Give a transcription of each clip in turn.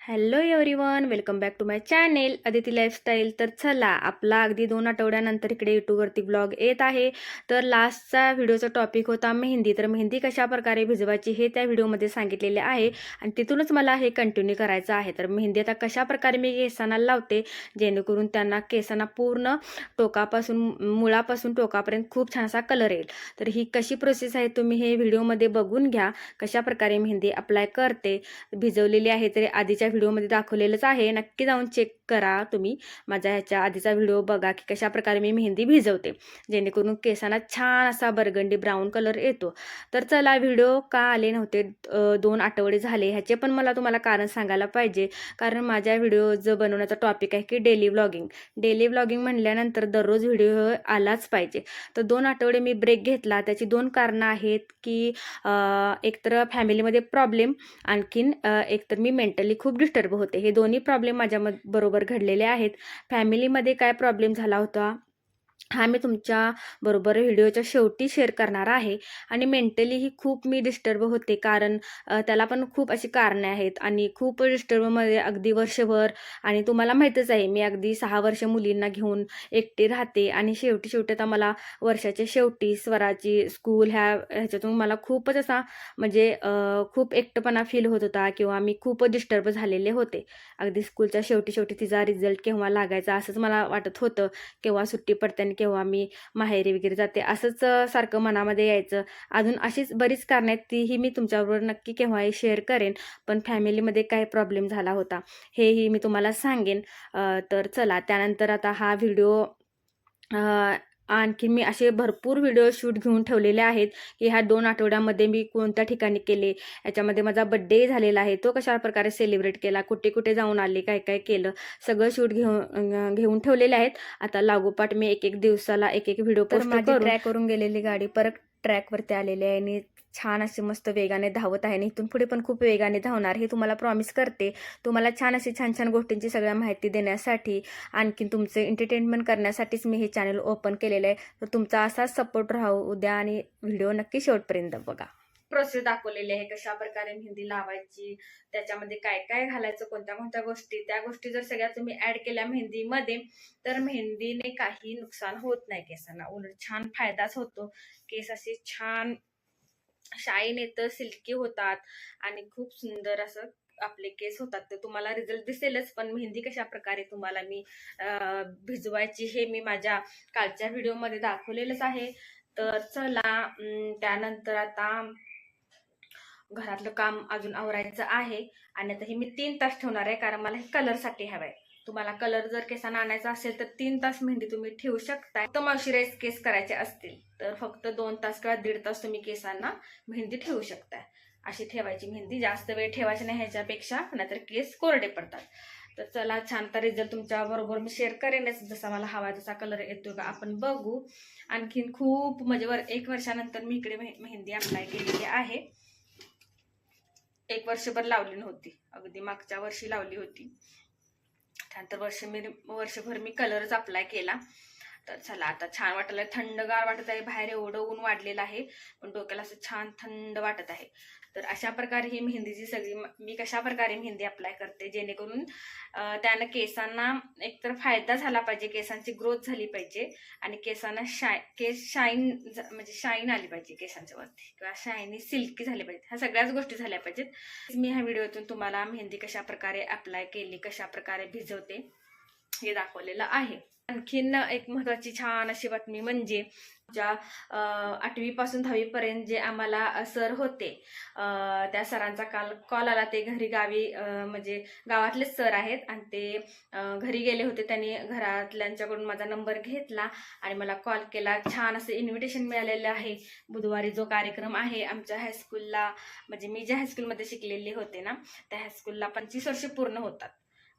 Hello everyone, welcome back to my channel Aditi lifestyle. तर चला, आपला अगदी 2 आठवड्यानंतर इकडे यूट्यूबवरती ब्लॉग येत आहे. तर लास्टचा व्हिडिओचा टॉपिक होता मेहंदी. तर मेहंदी कशा प्रकारे भिजवायची हे त्या व्हिडिओमध्ये सांगितलेले आहे आणि तिथूनच मला हे कंटिन्यू करायचं आहे. तर मेहंदी आता कशा प्रकारे मी केसांना लावते जेणेकरून त्यांना केसांना पूर्ण टोकापासून मुळापासून टोकापर्यंत खूप छान असा कलर येईल. तर ही कशी प्रोसेस आहे तुम्ही हे व्हिडिओमध्ये बघून घ्या. कशा प्रकारे मेहंदी अप्लाय करते, भिजवलेली आहे तरी आधीच्या व्हिडिओमध्ये दाखवलेलंच आहे. नक्की जाऊन चेक करा तुम्ही. माझा ह्याच्या आधीचा व्हिडिओ बघा की कशा प्रकारे मी मेहंदी भिजवते जेणेकरून केसांना छान असा बर्गंडी ब्राऊन कलर येतो. तर चला, व्हिडिओ का आले नव्हते 2 आठवडे झाले ह्याचे पण मला तुम्हाला कारण सांगायला पाहिजे. कारण माझ्या व्हिडिओ जो बनवण्याचा टॉपिक आहे की डेली व्लॉगिंग. डेली व्लॉगिंग म्हणल्यानंतर दररोज व्हिडिओ आलाच पाहिजे. तर 2 आठवडे मी ब्रेक घेतला. त्याची 2 कारणं आहेत की एकतर फॅमिलीमध्ये प्रॉब्लेम, आणखीन एकतर मी मेंटली खूप डिस्टर्ब होते. हे दोन्ही प्रॉब्लेम माझ्या बरोबर घडलेले आहेत. फॅमिलीमध्ये काय प्रॉब्लेम झाला होता हा मी तुमच्या बरोबर व्हिडिओच्या शेवटी शेअर करणार आहे. आणि मेंटलीही खूप मी डिस्टर्ब होते, कारण त्याला पण खूप अशी कारणे आहेत आणि खूप डिस्टर्बमध्ये अगदी वर्षभर. आणि तुम्हाला माहीतच आहे मी अगदी 6 वर्ष मुलींना घेऊन एकटी राहते आणि शेवटी आता मला वर्षाच्या शेवटी स्वराची स्कूल ह्याच्यातून मला खूपच असा म्हणजे खूप एकटेपणा फील होत होता किंवा मी खूप डिस्टर्ब झालेले होते. अगदी स्कूलच्या शेवटी तिचा रिझल्ट केव्हा लागायचा असंच मला वाटत होतं. केव्हा सुट्टी पडते आणि केव्हा मी माहेरी वगैरे जाते असंच सारखं मनामध्ये यायचं. अजून अशीच बरीच कारणं आहेत, तीही मी तुमच्याबरोबर नक्की केव्हाही शेअर करेन. पण फॅमिलीमध्ये काय प्रॉब्लेम झाला होता हेही मी तुम्हाला सांगेन. तर चला, त्यानंतर आता हा व्हिडिओ आणखी मी असे भरपूर व्हिडिओ शूट घेऊन ठेवलेले आहेत की ह्या 2 आठवड्यामध्ये मी कोणत्या ठिकाणी केले. याच्यामध्ये माझा बड्डे झालेला आहे, तो कशा प्रकारे सेलिब्रेट केला, कुठे कुठे जाऊन आले, काय काय केलं, सगळं शूट घेऊन ठेवलेले आहेत. आता लागोपाठ मी एक दिवसाला एक व्हिडिओ पोस्ट करून ट्रॅक करून गेलेली गाडी परत ट्रॅकवरती आलेली आहे आणि छान अशी मस्त वेगाने धावत आहे आणि इथून पुढे पण खूप वेगाने धावणार हे तुम्हाला प्रॉमिस करते. तुम्हाला छान अशी छान गोष्टींची सगळ्या माहिती देण्यासाठी, आणखीन तुमचे एंटरटेनमेंट करण्यासाठीच मी हे चॅनल ओपन केलेलं आहे. तर तुमचा असाच सपोर्ट राहू द्या आणि व्हिडिओ नक्की शेवटपर्यंत बघा. प्रोसेस दाखवलेली आहे कशा प्रकारे मेहंदी लावायची, त्याच्यामध्ये काय काय घालायचं, कोणत्या गोष्टी, त्या गोष्टी जर सगळ्या तुम्ही ऍड केल्या मेहंदीमध्ये तर मेहंदीने काही नुकसान होत नाही केसांना, उलट छान फायदाच होतो. केस असे छान शाईन येतं, सिल्की होतात आणि खूप सुंदर असं आपले केस होतात. तर तुम्हाला रिझल्ट दिसेलच. पण मेहंदी कशा प्रकारे तुम्हाला मी भिजवायची हे मी माझ्या कालच्या व्हिडिओमध्ये दाखवलेलंच आहे. तर चला, त्यानंतर आता घरातलं काम अजून आवरायचं आहे आणि आता हे मी 3 तास ठेवणार आहे, कारण मला हे कलरसाठी हवंय. तुम्हाला कलर जर केसांना आणायचा असेल तर 3 तास मेहंदी तुम्ही ठेवू शकता. फक्त मॉइश्चराइज केस करायचे असतील तर फक्त 2 तास किंवा 1.5 तास तुम्ही केसांना मेहंदी ठेवू शकता. अशी ठेवायची मेहंदी, जास्त वेळ ठेवायची नाही ह्याच्यापेक्षा, नाहीतर केस कोरडे पडतात. तर चला, छानचा रिझल्ट तुमच्या बरोबर मी शेअर करेनच. जसा मला हवा तसा कलर येतो का आपण बघू. आणखीन खूप म्हणजे 1 वर्षानंतर मी इकडे मेहंदी अप्लाय केलेली आहे. 1 वर्षभर लावली नव्हती, अगदी मागच्या वर्षी लावली होती. त्यानंतर वर्षभर मी कलरच अप्लाय केला. तर चला, आता छान वाटलं, थंडगार वाटत आहे. बाहेर एवढं ऊन वाढलेलं आहे पण डोक्याला असं छान थंड वाटत आहे. तर अशा प्रकारे ही मेहंदीची सगळी मी कशा प्रकारे मेहंदी अप्लाय करते जेणेकरून त्यानं केसांना एकतर फायदा झाला पाहिजे, केसांची ग्रोथ झाली पाहिजे आणि केसांना केस शाईन म्हणजे शाईन आली पाहिजे केसांच्या वरती, किंवा शायनी सिल्की झाली पाहिजे. ह्या सगळ्याच गोष्टी झाल्या पाहिजेत. मी ह्या व्हिडिओतून तुम्हाला मेहंदी कशा प्रकारे अप्लाय केली, कशा प्रकारे भिजवते हे दाखवलेलं आहे. आणखीन एक महत्वाची छान अशी बातमी म्हणजे ज्या 8वी पासून 10वी पर्यंत जे आम्हाला सर होते, त्या सरांचा काल कॉल आला. ते गावी म्हणजे गावातलेच सर आहेत आणि ते घरी गेले होते. त्यांनी घरातल्यांच्याकडून माझा नंबर घेतला आणि मला कॉल केला. छान असं इन्व्हिटेशन मिळालेलं आहे. बुधवारी जो कार्यक्रम आहे आमच्या हायस्कूलला, म्हणजे मी ज्या हायस्कूलमध्ये शिकलेले होते ना त्या हायस्कूलला 25 वर्ष पूर्ण होतात.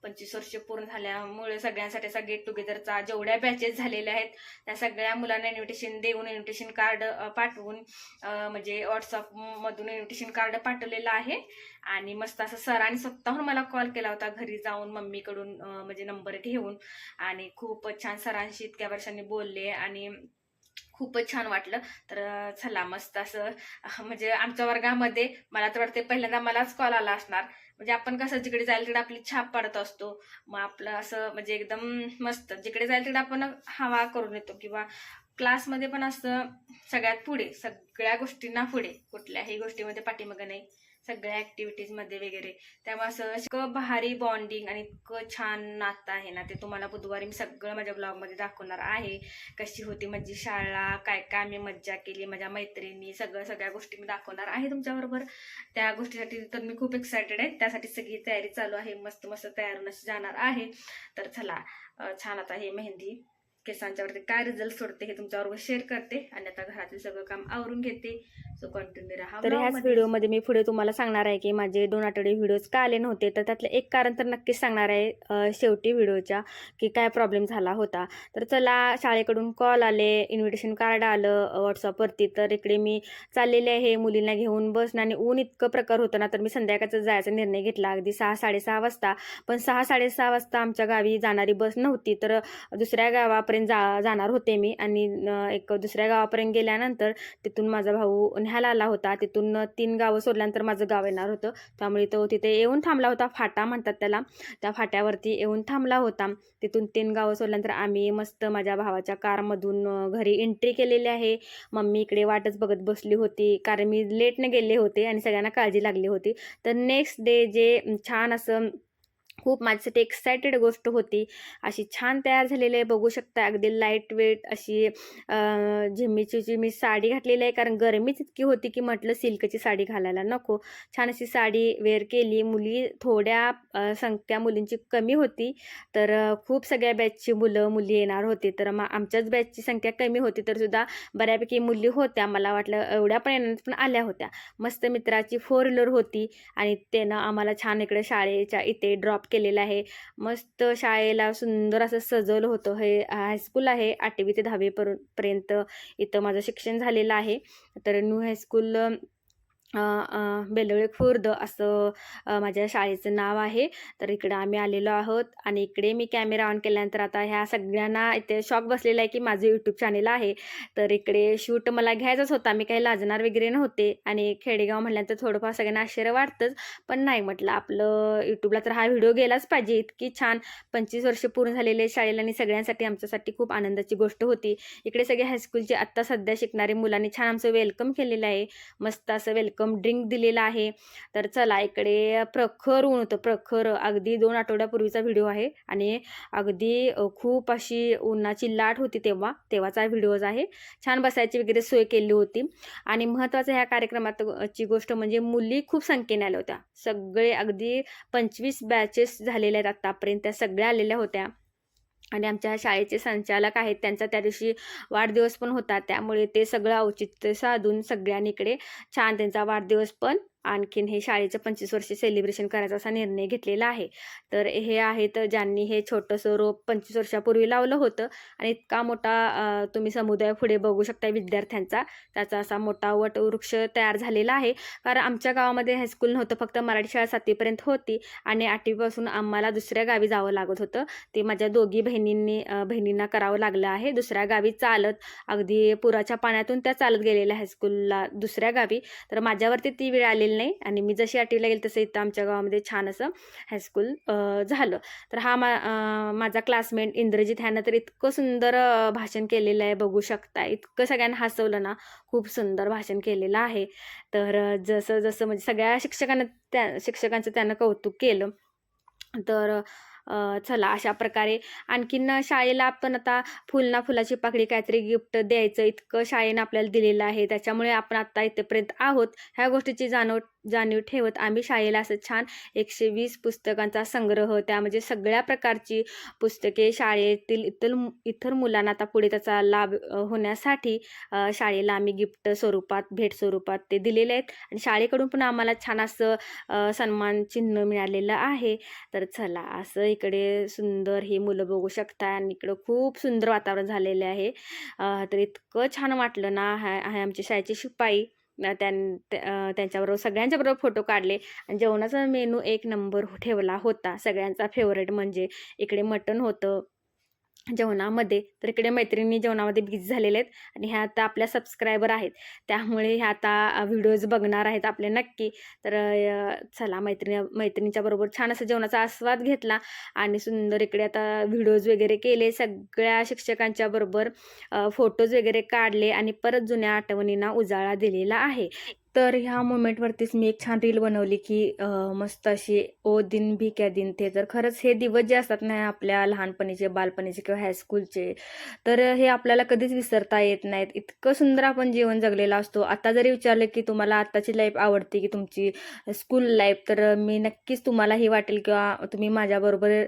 25 वर्ष पूर्ण झाल्यामुळे सगळ्यांसाठी असा गेट टुगेदरचा जेवढ्या बॅचेस झालेल्या आहेत त्या सगळ्या मुलांना इन्व्हिटेशन देऊन, इन्व्हिटेशन कार्ड पाठवून, म्हणजे व्हॉट्सअप मधून इन्व्हिटेशन कार्ड पाठवलेलं आहे. आणि मस्त असं सरांनी स्वतःहून मला कॉल केला होता घरी जाऊन मम्मीकडून, म्हणजे नंबर घेऊन. आणि खूपच छान सरांशी इतक्या वर्षांनी बोलले आणि खूपच छान वाटलं. तर चला, मस्त असं म्हणजे आमच्या वर्गामध्ये मला तर वाटते पहिल्यांदा मलाच कॉल आला असणार. म्हणजे आपण कसं जिकडे जायला तिकडे आपली छाप पाडत असतो. मग आपलं असं म्हणजे एकदम मस्त जिकडे जायला तिकडे आपण हवा करून येतो. किंवा क्लासमध्ये पण असं सगळ्यात पुढे, सगळ्या गोष्टींना पुढे, कुठल्याही गोष्टीमध्ये पाठीमागं नाही, सगळ्या मध्ये वगैरे. त्यामुळे असं इतकं भारी बॉन्डिंग आणि इतकं छान नातं आहे ना, ते तुम्हाला बुधवारी मी सगळं माझ्या ब्लॉगमध्ये दाखवणार आहे. कशी होती माझी शाळा, काय काय आम्ही मज्जा केली, माझ्या मैत्रिणी, सगळ्या गोष्टी मी दाखवणार आहे तुमच्याबरोबर. त्या गोष्टीसाठी तर मी खूप एक्सायटेड आहे. त्यासाठी सगळी तयारी चालू आहे. मस्त मस्त तयार होऊन जाणार आहे. तर चला, छान आता हे मेहंदी केसांच्यावरती काय रिझल्ट सोडते हे तुमच्याबरोबर शेअर करते. आणि आता घरातील सगळं काम आवरून घेते. सो कंटिन्यू राहा. तर ह्याच व्हिडिओमध्ये मी पुढे तुम्हाला सांगणार आहे की माझे 2 आठवडे व्हिडिओज का आले नव्हते. तर त्यातलं एक कारण तर नक्कीच सांगणार आहे शेवटी व्हिडिओच्या, की काय प्रॉब्लेम झाला होता. तर चला, शाळेकडून कॉल आले, इन्व्हिटेशन कार्ड आलं व्हॉट्सअपवरती. तर इकडे मी चाललेले आहे मुलींना घेऊन बसणं, आणि ऊन इतकं प्रकार होतं ना, तर मी संध्याकाळचा जायचा निर्णय घेतला अगदी 6-6:30 वाजता. पण 6-6:30 वाजता आमच्या गावी जाणारी बस नव्हती. तर दुसऱ्या गावापर्यंत जाणार होते मी. आणि एक दुसऱ्या गावापर्यंत गेल्यानंतर तिथून माझा भाऊ न्यायला आला होता. तिथून 3 गावं सोडल्यानंतर माझं गाव येणार होतं. त्यामुळे तो तिथे येऊन थांबला होता. फाटा म्हणतात त्याला. त्या फाट्यावरती येऊन थांबला होता. तिथून 3 गावं सोडल्यानंतर आम्ही मस्त माझ्या भावाच्या कारमधून घरी एंट्री केलेली आहे. मम्मी इकडे वाटच बघत बसली होती, कारण मी लेटने गेले होते आणि सगळ्यांना काळजी लागली होती. तर नेक्स्ट डे जे छान असं खूप माझ्यासाठी एक्सायटेड गोष्ट होती. अशी छान तयार झालेली आहे, बघू शकता. अगदी लाईट वेट अशी झिम्मीची मी साडी घातलेली आहे, कारण गरमीच इतकी होती की म्हटलं सिल्कची साडी घालायला नको. छान अशी साडी वेअर केली. मुली थोड्या संख्या मुलींची कमी होती. तर खूप सगळ्या बॅचची मुली येणार होती. तर मग आमच्याच बॅचची संख्या कमी होती, तर सुद्धा बऱ्यापैकी मुली होत्या. मला वाटलं एवढ्या पण येणार, पण आल्या होत्या. मस्त मित्राची 4 व्हीलर होती आणि त्यानं आम्हाला छान इकडे शाळेच्या इथे ड्रॉप केलेलं आहे. मस्त शाळेला सुंदर असं सजवलं होतं. हे हायस्कूल आहे, 8वी ते 10वी पर्यंत इथं माझं शिक्षण झालेलं आहे. तर न्यू हायस्कूल बेलोळे खुर्द असं माझ्या शाळेचं नाव आहे. तर इकडं आम्ही आलेलो आहोत. आणि इकडे मी कॅमेरा ऑन केल्यानंतर आता ह्या सगळ्यांना इथे शॉक बसलेला आहे की माझं यूट्यूब चॅनल आहे. तर इकडे शूट मला घ्यायचाच होता, मी काही लाजणार वगैरे नव्हते. आणि खेडेगाव म्हटल्यानंतर थोडंफार सगळ्यांना आश्चर्य वाटतंच, पण नाही म्हटलं आपलं यूट्यूबला तर हा व्हिडिओ गेलाच पाहिजे. इतकी छान 25 वर्ष पूर्ण झालेले शाळेला, आणि सगळ्यांसाठी आमच्यासाठी खूप आनंदाची गोष्ट होती. इकडे सगळे हायस्कूलचे आत्ता सध्या शिकणारे मुलांनी छान आमचं वेलकम केलेलं आहे. मस्त असं वेलकम ड्रिंक दिलेला आहे. तर चला, इकडे प्रखर ऊन होतं, प्रखर. अगदी 2 आठवड्यापूर्वीचा व्हिडिओ आहे. आणि अगदी खूप अशी उन्हाची लाट होती तेव्हाचा व्हिडिओज आहे. छान बसायची वगैरे सोय केली होती. आणि महत्त्वाचं ह्या कार्यक्रमाची गोष्ट म्हणजे मुली खूप संख्येने आल्या होत्या. सगळे अगदी 25 बॅचेस झालेल्या आहेत आत्तापर्यंत, त्या सगळ्या आलेल्या होत्या. आणि आमच्या शाळेचे संचालक आहेत, त्यांचा त्या दिवशी वाढदिवस पण होता. त्यामुळे ते सगळं औचित्य साधून सगळ्यांनी इकडे छान त्यांचा वाढदिवस पण, आणखीन हे शाळेचं 25 वर्ष सेलिब्रेशन करायचा असा निर्णय घेतलेला आहे. तर हे आहेत ज्यांनी हे छोटंसं रोप 25 वर्षापूर्वी लावलं होतं. आणि इतका मोठा तुम्ही समुदाय पुढे बघू शकता विद्यार्थ्यांचा. त्याचा असा मोठा वटवृक्ष तयार झालेला आहे. कारण आमच्या गावामध्ये हायस्कूल नव्हतं, फक्त मराठी शाळा 7वीपर्यंत होती. आणि 8वीपासून आम्हाला दुसऱ्या गावी जावं लागत होतं. ते माझ्या दोघी बहिणींना करावं लागलं आहे दुसऱ्या गावी चालत. अगदी पुराच्या पाण्यातून त्या चालत गेलेल्या हायस्कूलला दुसऱ्या गावी. तर माझ्यावरती ती वेळ आलेली नाही. आणि मी जशी 8वीला गेली तसं इथं आमच्या गावामध्ये छान असं हायस्कूल झालं. तर हा माझा क्लासमेट इंद्रजित, ह्यानं तर इतकं सुंदर भाषण केलेलं आहे, बघू शकता. इतकं सगळ्यांना हसवलं ना, खूप सुंदर भाषण केलेलं आहे. तर जसं म्हणजे सगळ्या शिक्षकांचं त्यानं कौतुक केलं. तर चला, अशा प्रकारे आणखीन शाळेला आपण आता फुलाची पाकळी काहीतरी गिफ्ट द्यायचं, इतकं शाळेनं आपल्याला दिलेलं आहे. त्याच्यामुळे आपण आत्ता इथेपर्यंत आहोत. ह्या गोष्टीची जाणीव ठेवत आम्ही शाळेला असं छान 120 पुस्तकांचा संग्रह, त्यामध्ये सगळ्या प्रकारची पुस्तके शाळेतील इतर मुलांना आता पुढे त्याचा लाभ होण्यासाठी शाळेला आम्ही गिफ्ट स्वरूपात, भेट स्वरूपात ते दिलेले आहेत. आणि शाळेकडून पण आम्हाला छान असं सन्मान चिन्ह मिळालेलं आहे. तर चला, असं इकडे सुंदर ही मुलं बघू शकता. आणि इकडं खूप सुंदर वातावरण झालेले आहे. तर इतकं छान वाटलं ना. आहे आमच्या शाळेचे शिपाई. त्यांच्याबरोबर सगळ्यांच्याबरोबर फोटो काढले. आणि जेवणाचा मेनू 1 नंबर ठेवला होता. सगळ्यांचा फेवरेट म्हणजे इकडे मटण होतं, जेवणामध्ये. तर इकडे मैत्रिणी जेवणामध्ये बिझी झालेल्या आहेत आणि ह्या आता आपल्या सबस्क्रायबर आहेत. त्यामुळे ह्या आता व्हिडिओज बघणार आहेत आपले नक्की. तर चला मैत्रिणीच्या बरोबर छान असं जेवणाचा आस्वाद घेतला आणि सुंदर इकडे आता व्हिडिओज वगैरे केले. सगळ्या शिक्षकांच्या बरोबर फोटोज वगैरे काढले आणि परत जुन्या आठवणींना उजाळा दिलेला आहे. तर ह्या मोमेंटवरतीच मी एक छान रील बनवली की मस्त अशी ओ दिन भी क्या दिन थे. तर खरंच हे दिवस जे असतात ना आपल्या लहानपणीचे, बालपणीचे किंवा हायस्कूलचे, तर हे आपल्याला कधीच विसरता येत नाहीत. इतकं सुंदर आपण जीवन जगलेला असतो. आता जरी विचारलं की तुम्हाला आत्ताची लाईफ आवडते की तुमची स्कूल लाईफ, तर मी नक्कीच तुम्हालाही वाटेल किंवा तुम्ही माझ्याबरोबर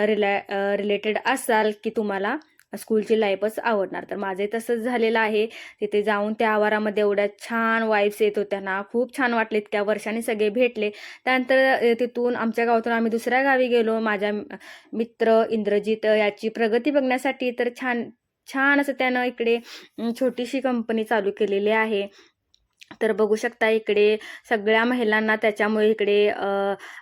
रिलेटेड असाल की तुम्हाला स्कूलची लाईफच आवडणार. तर माझंही तसंच झालेलं आहे. तिथे जाऊन त्या आवारामध्ये एवढ्या छान वाईब्स येत होत्या ना, खूप छान वाटले. इतक्या वर्षांनी सगळे भेटले. त्यानंतर तिथून आमच्या गावातून आम्ही दुसऱ्या गावी गेलो. माझ्या मित्र इंद्रजित याची प्रगती बघण्यासाठी. तर छान छान असं त्यानं इकडे छोटीशी कंपनी चालू केलेली आहे. तर बघू शकता इकडे सगळ्या महिलांना त्याच्यामुळे इकडे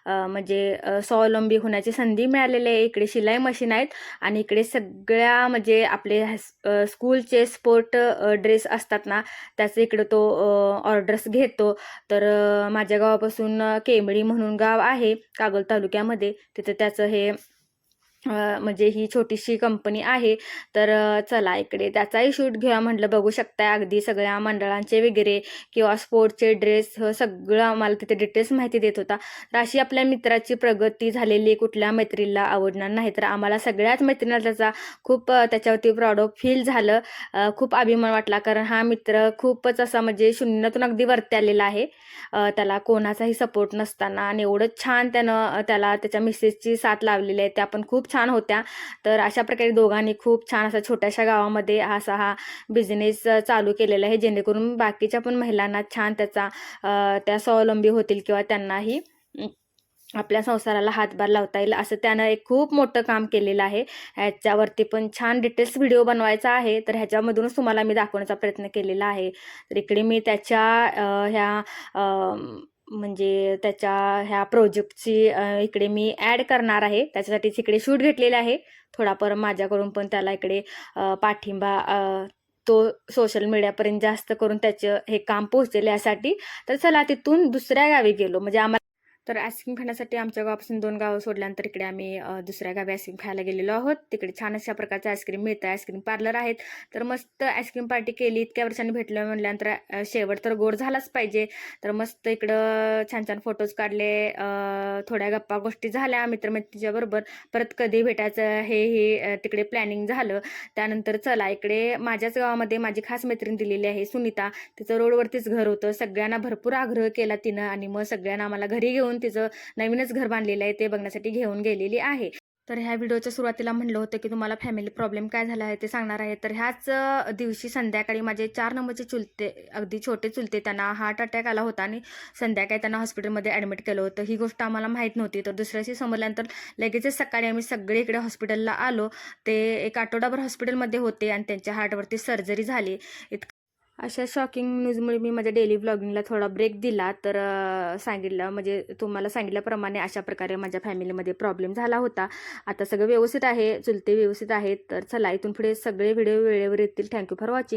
म्हणजे स्वावलंबी होण्याची संधी मिळालेली आहे. इकडे शिलाई मशीन आहेत आणि इकडे सगळ्या म्हणजे आपले स्कूलचे स्पोर्ट ड्रेस असतात ना, त्याचे इकडे तो ऑर्डर्स घेतो. तर माझ्या गावापासून केमळी म्हणून गाव आहे कागल तालुक्यामध्ये. तिथे त्याचं हे म्हणजे ही छोटीशी कंपनी आहे. तर चला इकडे त्याचाही शूट घेऊया म्हटलं. बघू शकता अगदी सगळ्या मंडळांचे वगैरे किंवा स्पोर्टचे ड्रेस सगळं आम्हाला तिथे डिटेल्स माहिती देत होता. तर अशी आपल्या मित्राची प्रगती झालेली कुठल्या मैत्रीला आवडणार नाही. तर आम्हाला सगळ्याच मैत्रिणीला त्याचा खूप त्याच्यावरती प्राऊड ऑफ फील झालं. खूप अभिमान वाटला कारण हा मित्र खूपच असा म्हणजे शून्यातून अगदी वरती आलेला आहे. त्याला कोणाचाही सपोर्ट नसताना आणि एवढं छान त्यानं त्याला त्याच्या मिसेसची साथ लावलेली आहे. त्या पण खूप छान होत्या. तर अशा प्रकारे दोघांनी खूप छान असा छोट्याशा गावामध्ये हा बिझनेस चालू केलेला आहे, जेणेकरून बाकीच्या पण महिलांना छान त्याचा त्या स्वावलंबी होतील किंवा त्यांनाही आपल्या संसाराला हातभार लावता येईल असं त्यानं एक खूप मोठं काम केलेलं आहे. ह्याच्यावरती पण छान डिटेल्स व्हिडिओ बनवायचा आहे. तर ह्याच्यामधूनच तुम्हाला मी दाखवण्याचा प्रयत्न केलेला आहे. तर इकडे मी त्याच्या म्हणजे त्याच्या ह्या प्रोजेक्टची इकडे मी ॲड करणार आहे. त्याच्यासाठीच इकडे शूट घेतलेले आहे. थोडाफार माझ्याकडून पण त्याला इकडे पाठिंबा तो सोशल मीडियापर्यंत जास्त करून त्याचं हे काम पोहोचेल यासाठी. तर चला तिथून दुसऱ्या गावी गेलो. म्हणजे आम्हाला तर आईस्क्रीम खाण्यासाठी आमच्या गावापासून 2 गावं सोडल्यानंतर इकडे आम्ही दुसऱ्या गावी आईस्क्रीम खायला गेलेलो आहोत. तिकडे छान अशा प्रकारचे आईस्क्रीम मिळतं. आईस्क्रीम पार्लर आहेत. तर मस्त आईस्क्रीम पार्टी केली. इतक्या वर्षांनी भेटलं म्हटल्यानंतर शेवट तर गोड झालाच पाहिजे. तर मस्त इकडं छान छान फोटोज काढले. थोड्या गप्पा गोष्टी झाल्या मित्रमैत्रिणीच्या बरोबर. परत कधी भेटायचं हे तिकडे प्लॅनिंग झालं. त्यानंतर चला इकडे माझ्याच गावामध्ये माझी खास मैत्रीण दिलेली आहे सुनीता. तिचं रोडवरतीच घर होतं. सगळ्यांना भरपूर आग्रह केला तिनं आणि मग सगळ्यांना आम्हाला घरी घेऊन तिचं नवीनच घर बांधलेलं आहे ते बघण्यासाठी घेऊन गेलेली आहे. तर ह्या व्हिडिओच्या सुरुवातीला म्हणलं होतं की तुम्हाला फॅमिली प्रॉब्लेम काय झाला आहे ते सांगणार आहे. तर ह्याच दिवशी संध्याकाळी माझे 4 नंबरचे चुलते, अगदी छोटे चुलते, त्यांना हार्ट अटॅक आला होता आणि संध्याकाळी त्यांना हॉस्पिटलमध्ये ॲडमिट केलं होतं. ही गोष्ट आम्हाला माहीत नव्हती. तर दुसऱ्या दिवशी समजल्यानंतर लगेचच सकाळी आम्ही सगळे इकडे हॉस्पिटलला आलो. ते एक आठवडाभर हॉस्पिटलमध्ये होते आणि त्यांच्या हार्टवरती सर्जरी झाली. अशा शॉकिंग न्यूजमुळे मी माझ्या डेली व्लॉगिंगला थोडा ब्रेक दिला. तर सांगितलं म्हणजे तुम्हाला सांगितल्याप्रमाणे अशा प्रकारे माझ्या फॅमिलीमध्ये प्रॉब्लेम झाला होता. आता सगळं व्यवस्थित आहे. चुलते व्यवस्थित आहेत. तर चला इथून पुढे सगळे व्हिडिओ वेळेवर येतील. Thank you for watching.